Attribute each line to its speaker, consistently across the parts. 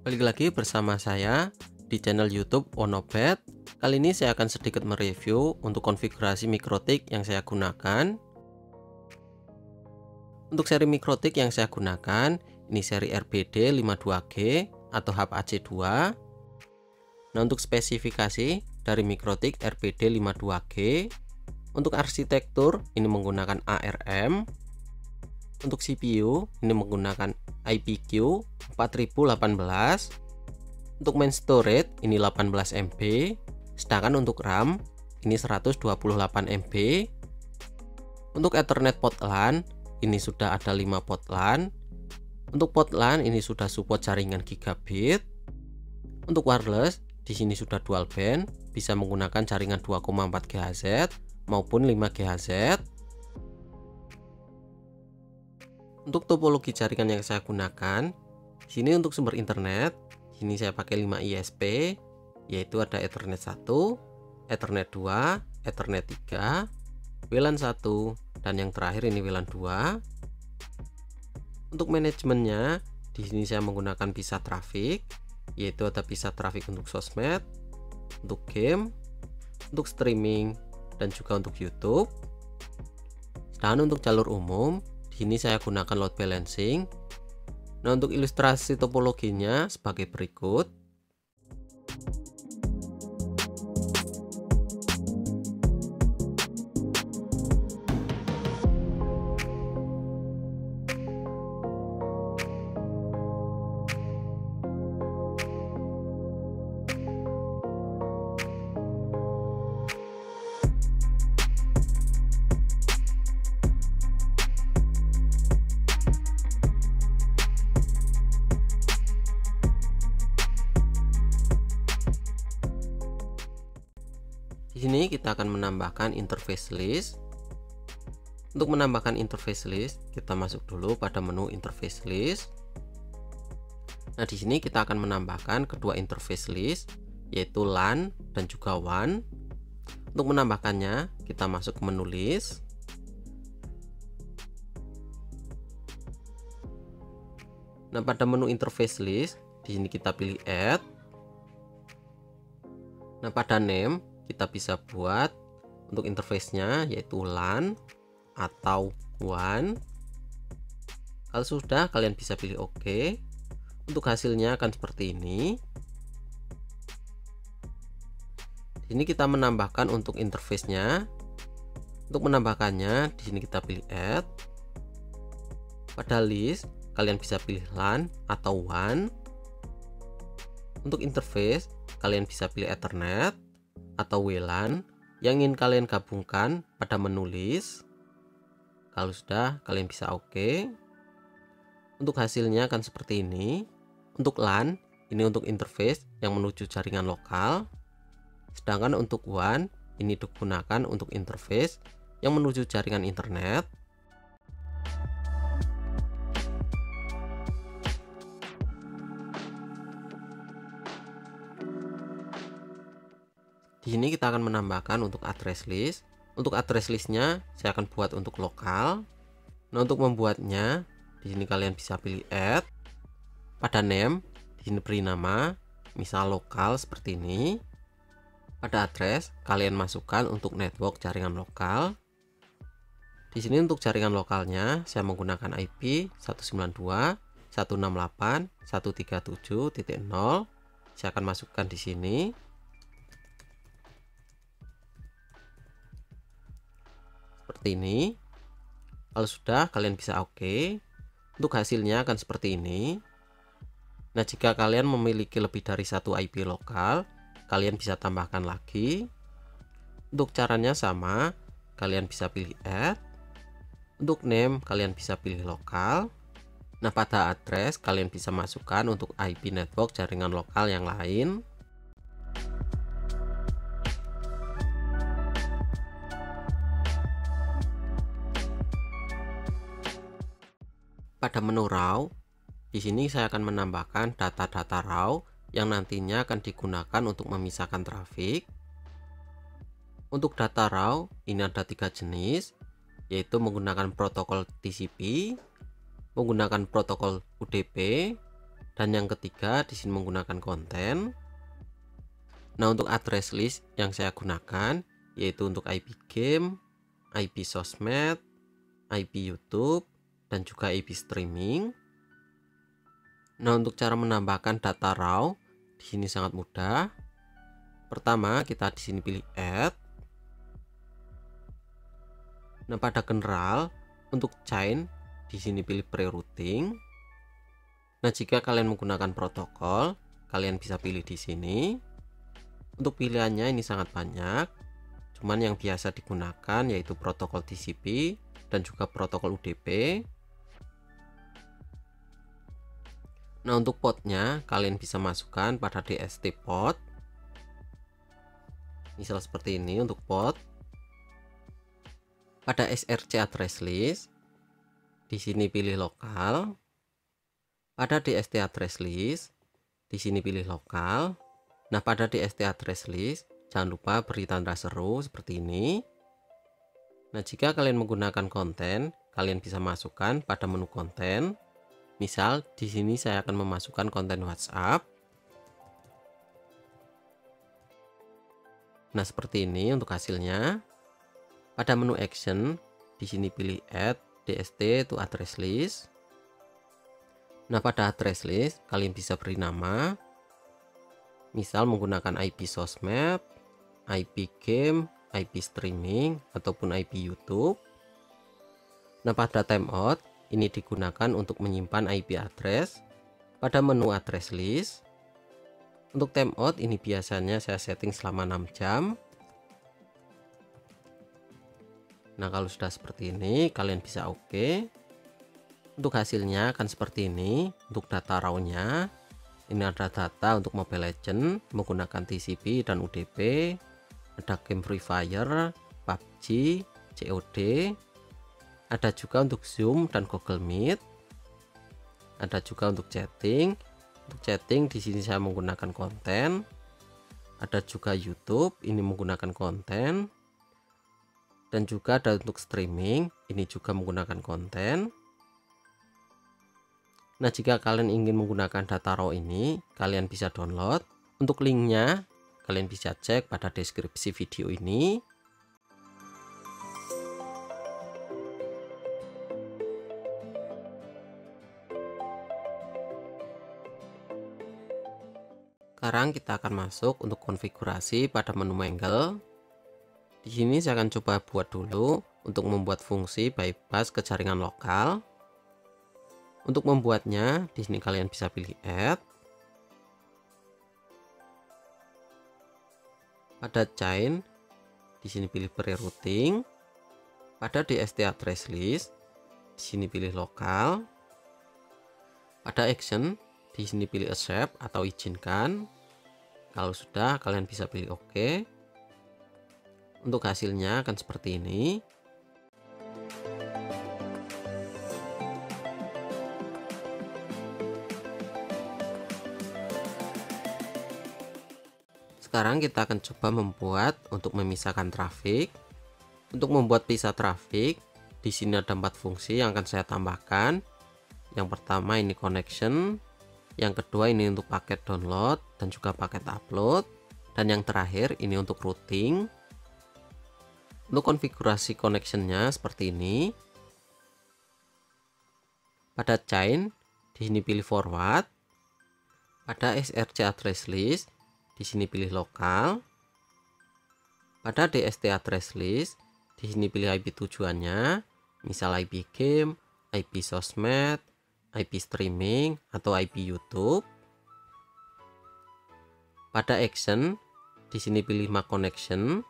Speaker 1: Balik lagi bersama saya di channel YouTube Wonobet. Kali ini saya akan sedikit mereview untuk konfigurasi mikrotik yang saya gunakan. Untuk seri mikrotik yang saya gunakan, ini seri RBD 52G atau hub AC2. Nah, untuk spesifikasi dari mikrotik RBD 52G, untuk arsitektur ini menggunakan ARM. Untuk CPU ini menggunakan IPQ 4018. Untuk main storage ini 18 MB, sedangkan untuk RAM ini 128 MB. Untuk Ethernet port LAN ini sudah ada 5 port LAN. Untuk port LAN ini sudah support jaringan gigabit. Untuk wireless di sini sudah dual band, bisa menggunakan jaringan 2,4 GHz maupun 5 GHz. Untuk topologi jaringan yang saya gunakan, di sini untuk sumber internet, di sini saya pakai 5 ISP, yaitu ada Ethernet 1, Ethernet 2, Ethernet 3, WLAN 1, dan yang terakhir ini WLAN 2. Untuk manajemennya, di sini saya menggunakan visa traffic, yaitu ada visa traffic untuk sosmed, untuk game, untuk streaming, dan juga untuk YouTube. Sedangkan untuk jalur umum, di sini saya gunakan load balancing. Nah, untuk ilustrasi topologinya sebagai berikut. Di sini kita akan menambahkan interface list. Untuk menambahkan interface list, kita masuk dulu pada menu interface list. Nah, di sini kita akan menambahkan kedua interface list, yaitu LAN dan juga WAN. Untuk menambahkannya, kita masuk ke menu list. Nah, pada menu interface list, di sini kita pilih add. Nah, pada name kita bisa buat untuk interface-nya yaitu LAN atau WAN. Kalau sudah, kalian bisa pilih OK. Untuk hasilnya akan seperti ini. Di sini kita menambahkan untuk interface-nya. Untuk menambahkannya, di sini kita pilih add. Pada list, kalian bisa pilih LAN atau WAN. Untuk interface, kalian bisa pilih Ethernet atau WLAN yang ingin kalian gabungkan pada menu list. Kalau sudah, kalian bisa OK. Untuk hasilnya akan seperti ini. Untuk LAN, ini untuk interface yang menuju jaringan lokal. Sedangkan untuk WAN, ini digunakan untuk interface yang menuju jaringan internet. Di sini kita akan menambahkan untuk address list. Untuk address listnya saya akan buat untuk lokal. Nah, untuk membuatnya, di sini kalian bisa pilih add. Pada name, di sini beri nama, misal lokal seperti ini. Pada address, kalian masukkan untuk network jaringan lokal. Di sini untuk jaringan lokalnya, saya menggunakan IP 192.168.137.0. Saya akan masukkan di sini. Seperti ini. Kalau sudah, kalian bisa OK. Untuk hasilnya akan seperti ini. Nah, jika kalian memiliki lebih dari satu IP lokal, kalian bisa tambahkan lagi. Untuk caranya sama, kalian bisa pilih add. Untuk name, kalian bisa pilih lokal. Nah, pada address, kalian bisa masukkan untuk IP network jaringan lokal yang lain. Pada menu raw, di sini saya akan menambahkan data-data raw yang nantinya akan digunakan untuk memisahkan trafik. Untuk data raw, ini ada 3 jenis, yaitu menggunakan protokol TCP, menggunakan protokol UDP, Dan yang ketiga di sini menggunakan konten. Nah, untuk address list yang saya gunakan yaitu untuk IP game, IP sosmed, IP YouTube, dan juga IP streaming. Nah, untuk cara menambahkan data raw di sini sangat mudah. Pertama, kita di sini pilih add. Nah, pada general untuk chain di sini pilih pre-routing. Nah, jika kalian menggunakan protokol, kalian bisa pilih di sini. Untuk pilihannya ini sangat banyak. Cuman yang biasa digunakan yaitu protokol TCP dan juga protokol UDP. Nah, untuk portnya kalian bisa masukkan pada DST port. Misal seperti ini untuk port. Pada SRC address list, di sini pilih lokal. Pada DST address list, di sini pilih lokal. Nah, pada DST address list, jangan lupa beri tanda seru seperti ini. Nah, jika kalian menggunakan konten, kalian bisa masukkan pada menu konten. Misal, di sini saya akan memasukkan konten WhatsApp. Nah, seperti ini untuk hasilnya. Pada menu action, di sini pilih add DST to address list. Nah, pada address list, kalian bisa beri nama. Misal menggunakan IP sosmed, IP game, IP streaming, ataupun IP YouTube. Nah, pada timeout, ini digunakan untuk menyimpan IP address pada menu address list. Untuk timeout ini biasanya saya setting selama 6 jam. Nah, kalau sudah seperti ini, kalian bisa oke. Untuk hasilnya akan seperti ini. Untuk data raw-nya, ini ada data untuk Mobile Legends menggunakan TCP dan UDP. Ada game Free Fire, PUBG, COD. Ada juga untuk Zoom dan Google Meet. Ada juga untuk chatting. Untuk chatting di sini saya menggunakan konten. Ada juga YouTube, ini menggunakan konten. Dan juga ada untuk streaming, ini juga menggunakan konten. Nah, jika kalian ingin menggunakan data raw ini, kalian bisa download. Untuk linknya, kalian bisa cek pada deskripsi video ini. Sekarang kita akan masuk untuk konfigurasi pada menu Mangle. Di sini saya akan coba buat dulu untuk membuat fungsi bypass ke jaringan lokal. Untuk membuatnya, di sini kalian bisa pilih add. Pada chain, di sini pilih pre-routing. Pada DST address list, di sini pilih lokal. Pada action, di sini pilih accept atau izinkan. Kalau sudah, kalian bisa pilih OK. Untuk hasilnya akan seperti ini. Sekarang kita akan coba membuat untuk memisahkan trafik. Untuk membuat pisah trafik, di sini ada 4 fungsi yang akan saya tambahkan. Yang pertama ini connection, yang kedua ini untuk paket download dan juga paket upload, dan yang terakhir ini untuk routing. Untuk konfigurasi connectionnya seperti ini. Pada chain, di sini pilih forward. Pada SRC address list, di sini pilih lokal. Pada DST address list, di sini pilih IP tujuannya, misal IP game, IP sosmed, IP streaming, atau IP YouTube. Pada action, di sini pilih MAC connection.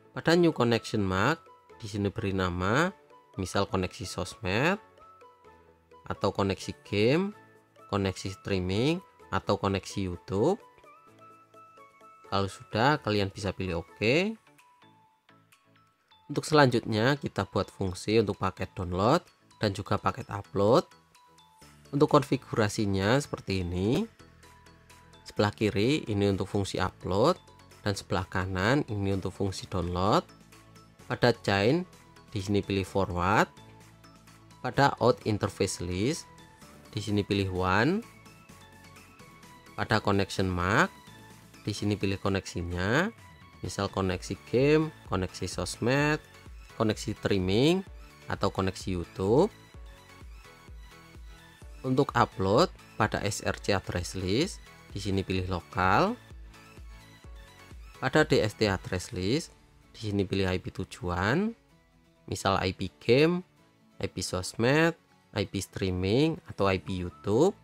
Speaker 1: Pada new connection MAC, di sini beri nama, misal koneksi sosmed, atau koneksi game, koneksi streaming, atau koneksi YouTube. Kalau sudah, kalian bisa pilih OK. Untuk selanjutnya, kita buat fungsi untuk paket download dan juga paket upload. Untuk konfigurasinya seperti ini. Sebelah kiri ini untuk fungsi upload, dan sebelah kanan ini untuk fungsi download. Pada chain, di sini pilih forward. Pada out interface list, di sini pilih one. Pada connection mark, di sini pilih koneksinya, misal koneksi game, koneksi sosmed, koneksi streaming, atau koneksi YouTube. Untuk upload pada SRC address list, di sini pilih lokal. Pada DST address list, di sini pilih IP tujuan, misal IP game, IP sosmed, IP streaming, atau IP YouTube.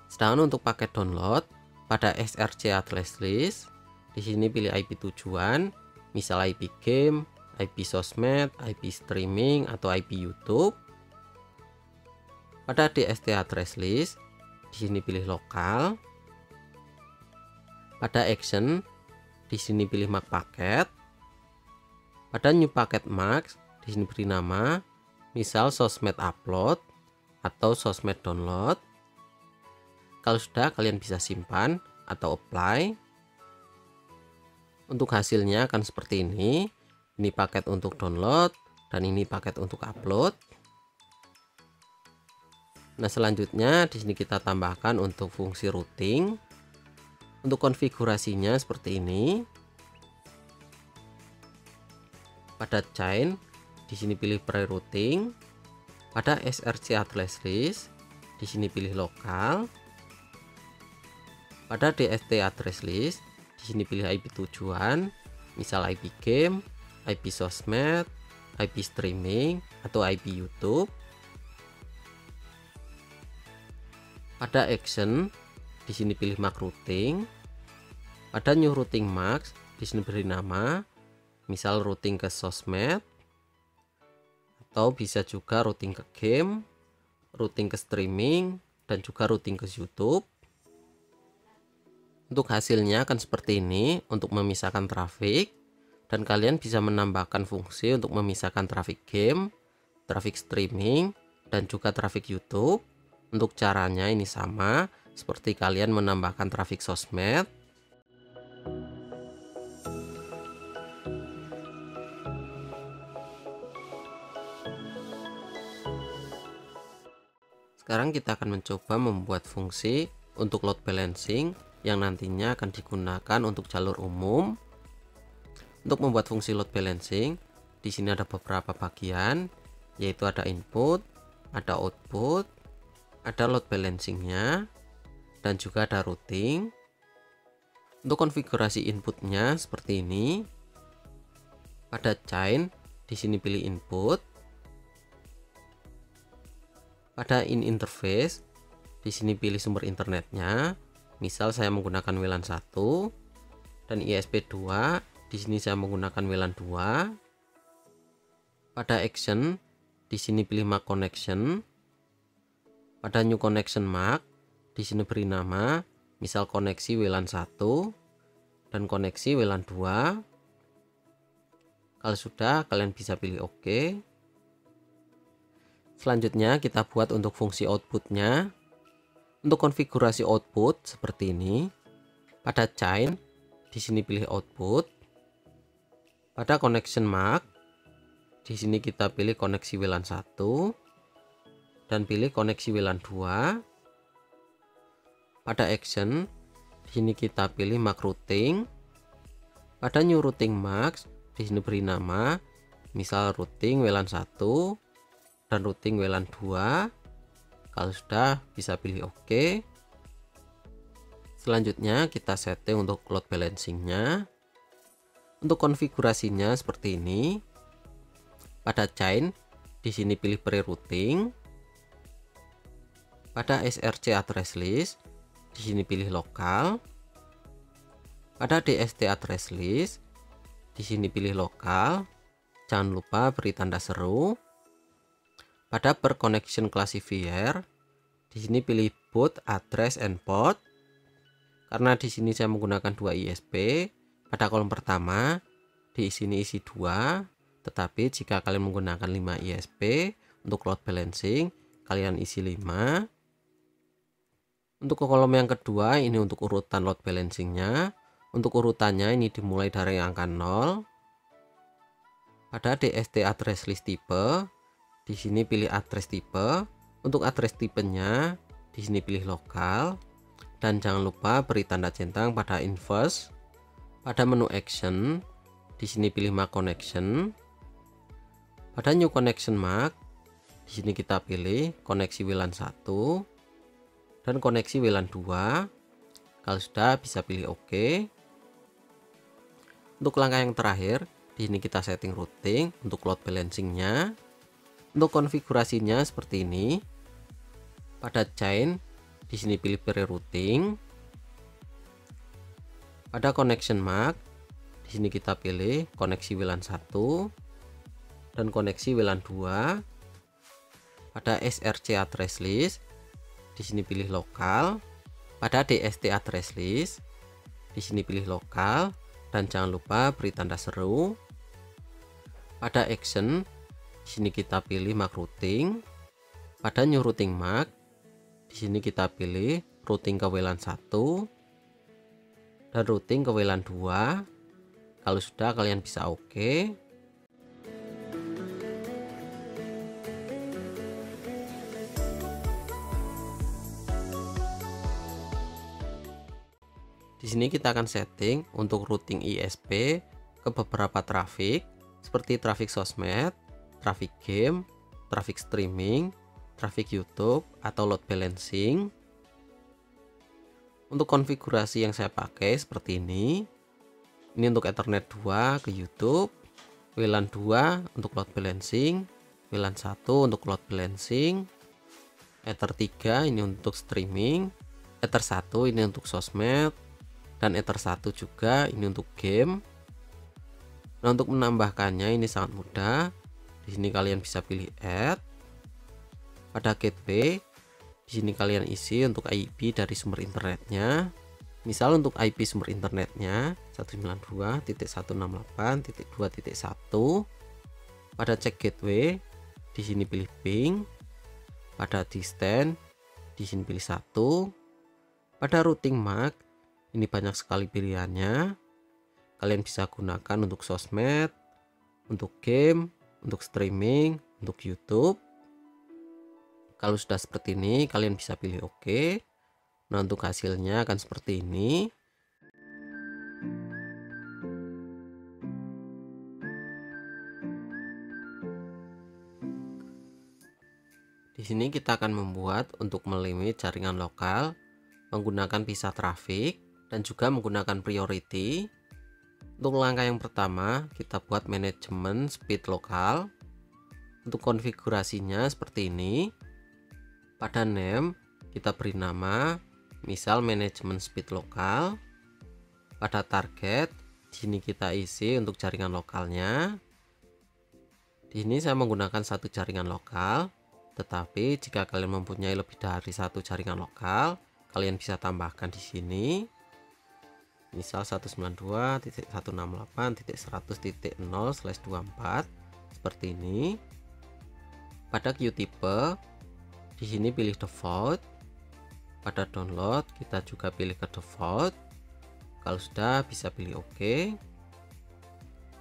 Speaker 1: Sedangkan untuk paket download pada SRC address list, di sini pilih IP tujuan, misal IP game, IP sosmed, IP streaming, atau IP YouTube. Pada DST address list, di sini pilih lokal. Pada action, di sini pilih mark paket. Pada new packet marks, di sini beri nama, misal sosmed upload atau sosmed download. Kalau sudah, kalian bisa simpan atau apply. Untuk hasilnya akan seperti ini. Ini paket untuk download dan ini paket untuk upload. Nah, selanjutnya di sini kita tambahkan untuk fungsi routing. Untuk konfigurasinya seperti ini. Pada chain, di sini pilih pre-routing. Pada SRC address list, di sini pilih lokal. Pada DST address list, di sini pilih IP tujuan, misal IP game, IP sosmed, IP streaming, atau IP YouTube. Pada action, di sini pilih mark routing. Pada new routing marks, di sini beri nama, misal routing ke sosmed, atau bisa juga routing ke game, routing ke streaming, dan juga routing ke YouTube. Untuk hasilnya akan seperti ini untuk memisahkan trafik, dan kalian bisa menambahkan fungsi untuk memisahkan trafik game, trafik streaming, dan juga trafik YouTube. Untuk caranya ini sama seperti kalian menambahkan trafik sosmed. Sekarang kita akan mencoba membuat fungsi untuk load balancing yang nantinya akan digunakan untuk jalur umum. Untuk membuat fungsi load balancing, di sini ada beberapa bagian, yaitu ada input, ada output, ada load balancingnya, dan juga ada routing. Untuk konfigurasi inputnya seperti ini. Pada chain, di sini pilih input. Pada in interface, di sini pilih sumber internetnya. Misal saya menggunakan WLAN 1 dan ISP2, di sini saya menggunakan WLAN 2. Pada action, di sini pilih mark connection. Pada new connection mark, di sini beri nama, misal koneksi WLAN 1 dan koneksi WLAN 2. Kalau sudah, kalian bisa pilih OK. Selanjutnya kita buat untuk fungsi outputnya. Untuk konfigurasi output seperti ini. Pada chain, di sini pilih output. Pada connection mark, di sini kita pilih koneksi WLAN 1 dan pilih koneksi WLAN 2. Pada action, di sini kita pilih mark routing. Pada new routing marks, di sini beri nama, misal routing WLAN 1 dan routing WLAN 2. Kalau sudah, bisa pilih OK. Selanjutnya kita setting untuk load balancingnya. Untuk konfigurasinya seperti ini. Pada chain, di sini pilih pre-routing. Pada SRC address list, di sini pilih lokal. Pada DST address list, di sini pilih lokal. Jangan lupa beri tanda seru. Pada per connection classifier, di sini pilih boot address and port. Karena di sini saya menggunakan 2 ISP, pada kolom pertama di sini isi 2, tetapi jika kalian menggunakan 5 ISP untuk load balancing, kalian isi 5. Untuk kolom yang kedua ini untuk urutan load balancingnya. Untuk urutannya ini dimulai dari angka 0. Pada DST address list type, di sini pilih address type, Untuk address tipenya, di sini pilih lokal dan jangan lupa beri tanda centang pada inverse. Pada menu action, di sini pilih mark connection. Pada new connection mark, di sini kita pilih koneksi WLAN 1 dan koneksi WLAN 2. Kalau sudah, bisa pilih OK. Untuk langkah yang terakhir, di sini kita setting routing untuk load balancingnya. Untuk konfigurasinya seperti ini. Pada chain, di sini pilih pre-routing. Pada connection mark, di sini kita pilih koneksi WLAN 1 dan koneksi WLAN 2. Pada SRC address list, di sini pilih lokal. Pada DST address list, di sini pilih lokal dan jangan lupa beri tanda seru. Pada action, di sini kita pilih mark routing. Pada new routing mark, di sini kita pilih routing ke WLAN 1 dan routing ke WLAN 2. Kalau sudah, kalian bisa OK. Di sini kita akan setting untuk routing ISP ke beberapa traffic seperti traffic sosmed, traffic game, traffic streaming, traffic YouTube atau load balancing. Untuk konfigurasi yang saya pakai seperti ini. Ini untuk Ethernet 2 ke YouTube, WLAN 2 untuk load balancing, WLAN 1 untuk load balancing, Ether 3 ini untuk streaming, Ether 1 ini untuk sosmed, dan Ether 1 juga ini untuk game. Nah, untuk menambahkannya ini sangat mudah. Di sini kalian bisa pilih add. Pada gateway, di sini kalian isi untuk IP dari sumber internetnya. Misal untuk IP sumber internetnya 192.168.2.1. Pada check gateway, di sini pilih ping. Pada distance, di sini pilih 1. Pada routing MAC, ini banyak sekali pilihannya. Kalian bisa gunakan untuk sosmed, untuk game, untuk streaming, untuk YouTube. Kalau sudah seperti ini, kalian bisa pilih OK. Nah, untuk hasilnya akan seperti ini. Di sini kita akan membuat untuk melimit jaringan lokal menggunakan pisah traffic dan juga menggunakan priority. Untuk langkah yang pertama, kita buat manajemen speed lokal. Untuk konfigurasinya seperti ini. Pada name kita beri nama misal manajemen speed lokal. Pada target di sini kita isi untuk jaringan lokalnya. Di sini saya menggunakan satu jaringan lokal, tetapi jika kalian mempunyai lebih dari satu jaringan lokal, kalian bisa tambahkan di sini. Misal 192.168.100.0/24 seperti ini. Pada queue type di sini pilih default. Pada download kita juga pilih ke default. Kalau sudah, bisa pilih OK.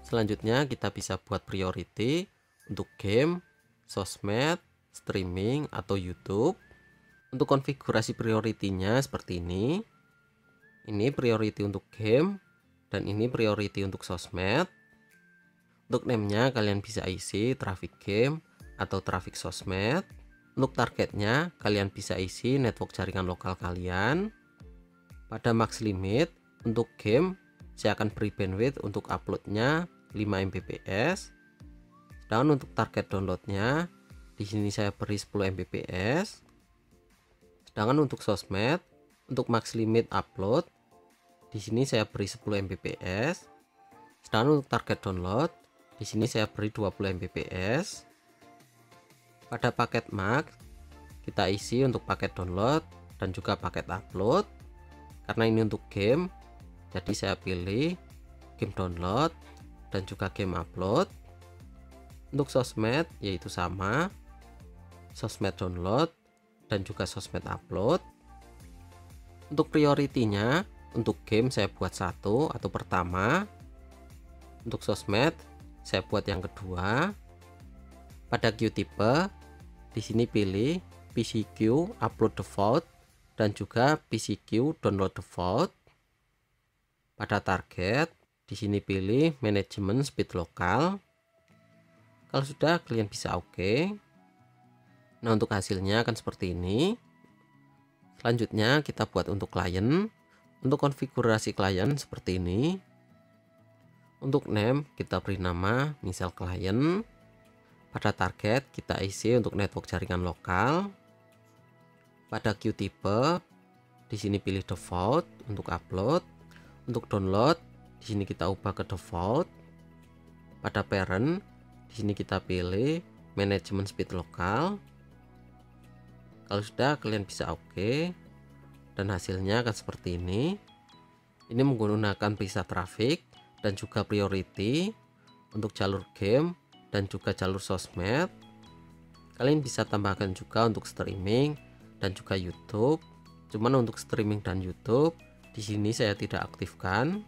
Speaker 1: Selanjutnya kita bisa buat priority untuk game, sosmed, streaming atau YouTube. Untuk konfigurasi priority-nya seperti ini. Ini priority untuk game dan ini priority untuk sosmed. Untuk name-nya kalian bisa isi traffic game atau traffic sosmed. Untuk targetnya kalian bisa isi network jaringan lokal kalian. Pada max limit untuk game saya akan beri bandwidth untuk uploadnya 5 Mbps. Dan untuk target downloadnya di sini saya beri 10 Mbps. Sedangkan untuk sosmed untuk max limit upload di sini saya beri 10 Mbps. Sedangkan untuk target download di sini saya beri 20 Mbps. Pada paket max kita isi untuk paket download dan juga paket upload. Karena ini untuk game, jadi saya pilih game download dan juga game upload. Untuk sosmed yaitu sama, sosmed download dan juga sosmed upload. Untuk priority-nya untuk game saya buat satu atau pertama. Untuk sosmed saya buat yang kedua. Pada queue type di sini pilih PCQ upload default dan juga PCQ download default. Pada target, di sini pilih manajemen speed lokal. Kalau sudah, kalian bisa oke. Nah, untuk hasilnya akan seperti ini. Selanjutnya kita buat untuk klien. Untuk konfigurasi klien seperti ini. Untuk name kita beri nama misal klien. Pada target kita isi untuk network jaringan lokal. Pada queue tipe di sini pilih default untuk upload. Untuk download di sini kita ubah ke default. Pada parent di sini kita pilih manajemen speed lokal. Kalau sudah, kalian bisa oke. Dan hasilnya akan seperti ini. Ini menggunakan preset traffic dan juga priority untuk jalur game dan juga jalur sosmed. Kalian bisa tambahkan juga untuk streaming dan juga YouTube. Cuman untuk streaming dan YouTube di sini saya tidak aktifkan.